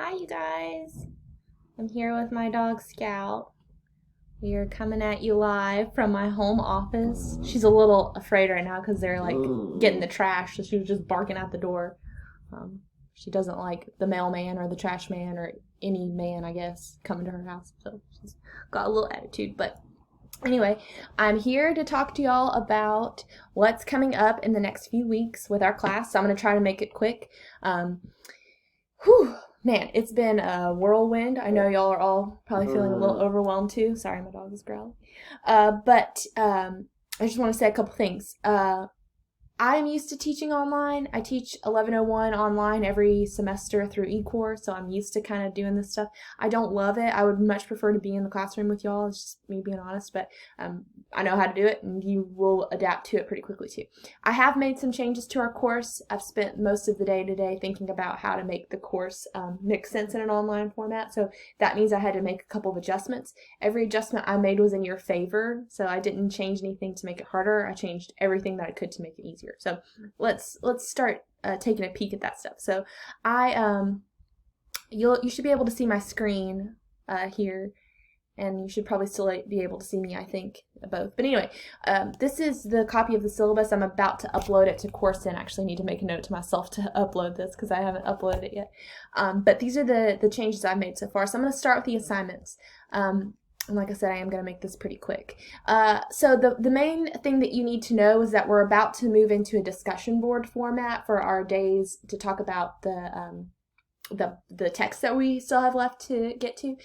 Hi, you guys. I'm here with my dog Scout. We are coming at you live from my home office. She's a little afraid right now because they're like getting the trash, so she was just barking at the door. Um, she doesn't like the mailman or the trash man or any man, I guess, coming to her house. So she's got a little attitude. But anyway, I'm here to talk to y'all about what's coming up in the next few weeks with our class. So I'm going to try to make it quick. Um, Whew, man, it's been a whirlwind. I know y'all are all probably feeling a little overwhelmed too. Sorry, my dog is growling. But I just want to say a couple things. I'm used to teaching online. I teach 1101 online every semester through eCourse, so I'm used to kind of doing this stuff. I don't love it. I would much prefer to be in the classroom with y'all. It's just me being honest, but I know how to do it, and you will adapt to it pretty quickly too. I have made some changes to our course. I've spent most of the day today thinking about how to make the course make sense in an online format, so that means I had to make a couple of adjustments. Every adjustment I made was in your favor, so I didn't change anything to make it harder. I changed everything that I could to make it easier. So let's start taking a peek at that stuff. So you should be able to see my screen here, and you should probably still be able to see me, I think, both. But anyway, this is the copy of the syllabus. I'm about to upload it to Coursera. I actually need to make a note to myself to upload this because I haven't uploaded it yet. But these are the changes I've made so far. So I'm going to start with the assignments. And like I said, I am going to make this pretty quick. So the main thing that you need to know is that we're about to move into a discussion board format for our days to talk about the text that we still have left to get to.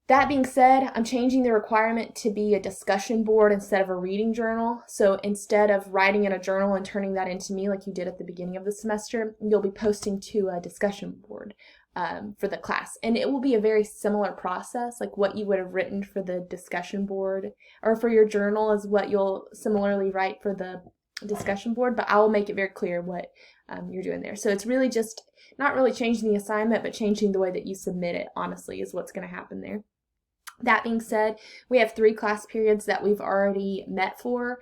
That being said, I'm changing the requirement to be a discussion board instead of a reading journal. So instead of writing in a journal and turning that into me like you did at the beginning of the semester, you'll be posting to a discussion board. For the class, and it will be a very similar process. Like what you would have written for the discussion board or for your journal is what you'll similarly write for the discussion board, but I will make it very clear what you're doing there. So it's really just not really changing the assignment, but changing the way that you submit it, honestly, is what's going to happen there. That being said, we have 3 class periods that we've already met for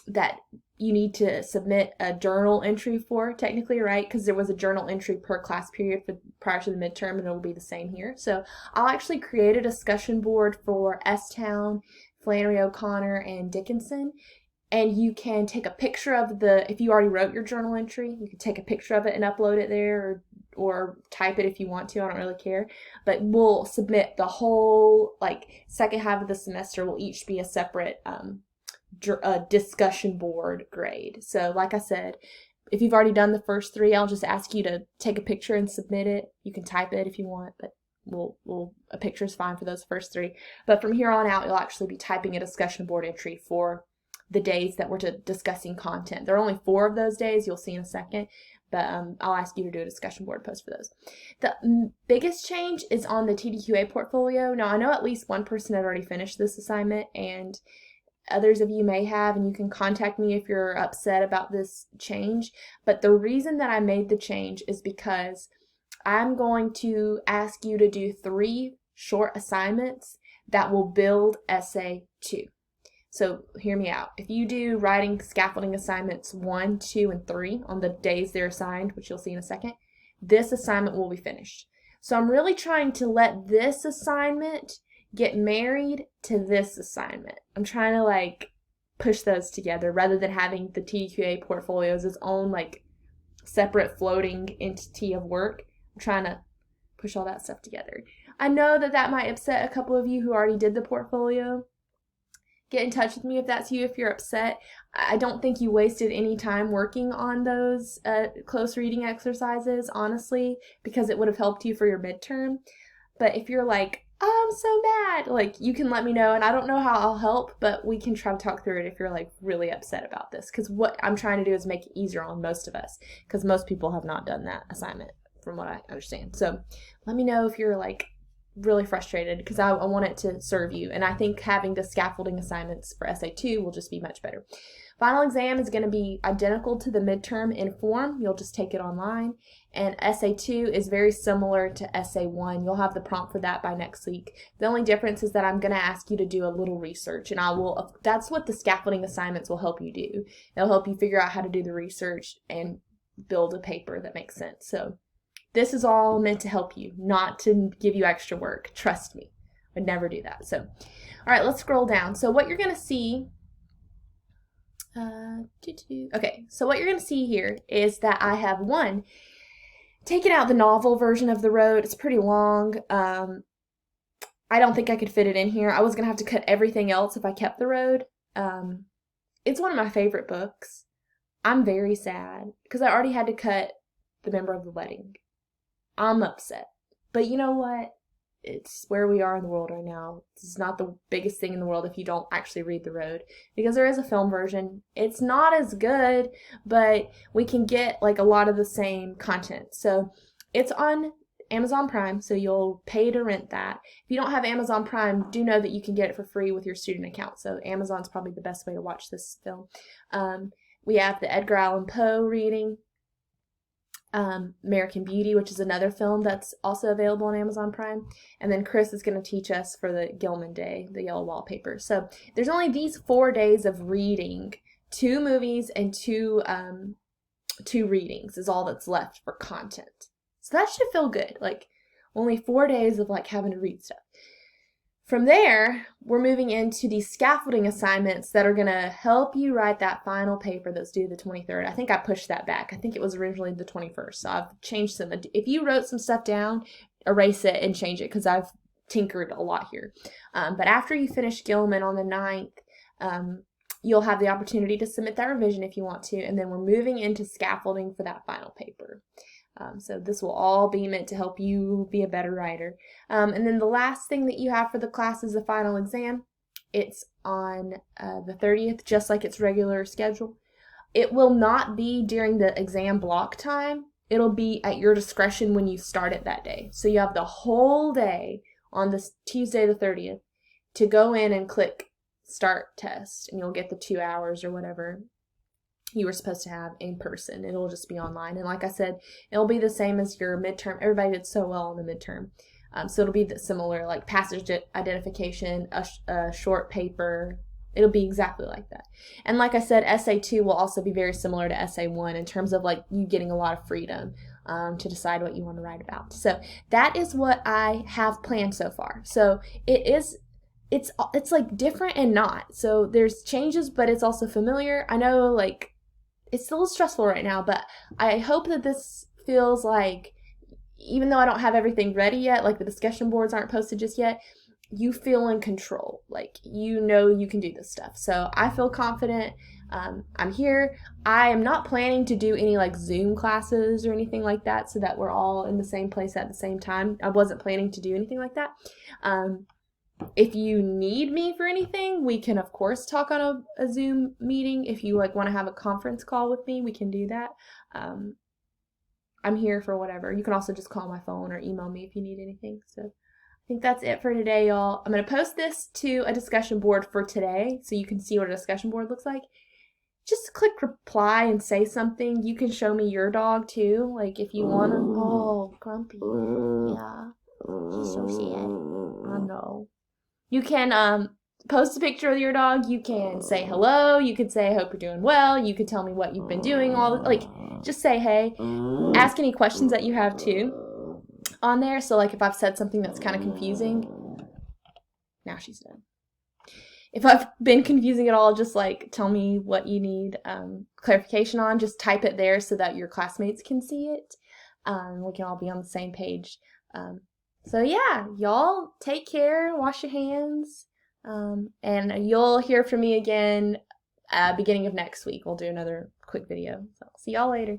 that you need to submit a journal entry for, technically, right? Because there was a journal entry per class period prior to the midterm, and it will be the same here. So I'll actually create a discussion board for S-Town, Flannery O'Connor, and Dickinson. And you can take a picture of if you already wrote your journal entry, you can take a picture of it and upload it there, or type it if you want to. I don't really care. But we'll submit the whole, second half of the semester will each be a separate discussion board grade. So like I said, if you've already done the first 3, I'll just ask you to take a picture and submit it. You can type it if you want, but a picture is fine for those first 3. But from here on out, you'll actually be typing a discussion board entry for the days that we're discussing content. There are only 4 of those days, you'll see in a second, but I'll ask you to do a discussion board post for those. The biggest change is on the TDQA portfolio. Now, I know at least one person had already finished this assignment, and others of you may have, and you can contact me if you're upset about this change. But the reason that I made the change is because I'm going to ask you to do 3 short assignments that will build essay 2. So hear me out. If you do writing scaffolding assignments 1, 2, and 3 on the days they're assigned, which you'll see in a second, this assignment will be finished. So I'm really trying to let this assignment get married to this assignment. I'm trying to push those together rather than having the TDQA portfolio as its own separate floating entity of work. I'm trying to push all that stuff together. I know that might upset a couple of you who already did the portfolio. Get in touch with me if that's you, if you're upset. I don't think you wasted any time working on those close reading exercises, honestly, because it would have helped you for your midterm. But if you're like, oh, I'm so mad, you can let me know, and I don't know how I'll help, but we can try to talk through it if you're really upset about this, because what I'm trying to do is make it easier on most of us, because most people have not done that assignment from what I understand. So let me know if you're really frustrated, because I want it to serve you, and I think having the scaffolding assignments for Essay 2 will just be much better. Final exam is going to be identical to the midterm in form. You'll just take it online. And Essay 2 is very similar to Essay 1. You'll have the prompt for that by next week. The only difference is that I'm going to ask you to do a little research, and that's what the scaffolding assignments will help you do. They'll help you figure out how to do the research and build a paper that makes sense. So This is all meant to help you, not to give you extra work. Trust me. I'd never do that. So, all right, let's scroll down. So what you're going to see, okay, so what you're going to see here is that I have taken out the novel version of The Road. It's pretty long. I don't think I could fit it in here. I was going to have to cut everything else if I kept The Road. It's one of my favorite books. I'm very sad because I already had to cut The Member of the Wedding. I'm upset. But you know what? It's where we are in the world right now. It's not the biggest thing in the world if you don't actually read The Road, because there is a film version. It's not as good, but we can get like a lot of the same content. So it's on Amazon Prime, so you'll pay to rent that. If you don't have Amazon Prime, do know that you can get it for free with your student account. So Amazon's probably the best way to watch this film. We have the Edgar Allan Poe reading. American Beauty, which is another film that's also available on Amazon Prime. And then Chris is going to teach us for the Gilman Day, the Yellow Wallpaper. So there's only these 4 days of reading. 2 movies and 2 readings is all that's left for content. So that should feel good. Like only 4 days of like having to read stuff. From there, we're moving into these scaffolding assignments that are going to help you write that final paper that's due the 23rd. I think I pushed that back. I think it was originally the 21st. So I've changed some. If you wrote some stuff down, erase it and change it because I've tinkered a lot here. But after you finish Gilman on the 9th, you'll have the opportunity to submit that revision if you want to. And then we're moving into scaffolding for that final paper. So this will all be meant to help you be a better writer. And then the last thing that you have for the class is the final exam. It's on the 30th, just like its regular schedule. It will not be during the exam block time. It'll be at your discretion when you start it that day. So you have the whole day on this Tuesday the 30th to go in and click start test, and you'll get the 2 hours or whatever you were supposed to have in person. It'll just be online. And like I said, it'll be the same as your midterm. Everybody did so well on the midterm. So it'll be similar, like passage identification, a short paper. It'll be exactly like that. And like I said, Essay 2 will also be very similar to Essay 1 in terms of like you getting a lot of freedom to decide what you want to write about. So that is what I have planned so far. So it's like different and not. So there's changes, but it's also familiar. I know like it's a little stressful right now, but I hope that this feels like, even though I don't have everything ready yet, like the discussion boards aren't posted just yet, you feel in control. Like, you know you can do this stuff. So I feel confident. I'm here. I am not planning to do any like Zoom classes or anything like that so that we're all in the same place at the same time. I wasn't planning to do anything like that. If you need me for anything, we can of course talk on a Zoom meeting. If you like want to have a conference call with me, we can do that. I'm here for whatever. You can also just call my phone or email me if you need anything. So I think that's it for today, y'all. I'm going to post this to a discussion board for today so you can see what a discussion board looks like. Just click reply and say something. You can show me your dog too, like if you want to. Oh, Grumpy. Yeah. He's so sad. I know. You can post a picture of your dog. You can say hello. You could say, I hope you're doing well. You could tell me what you've been doing. Just say hey. Ask any questions that you have too on there. So like if I've said something that's kind of confusing. Now she's done. If I've been confusing at all, just like tell me what you need clarification on. Just type it there so that your classmates can see it. We can all be on the same page. So yeah, y'all take care, wash your hands, and you'll hear from me again beginning of next week. We'll do another quick video. So see y'all later.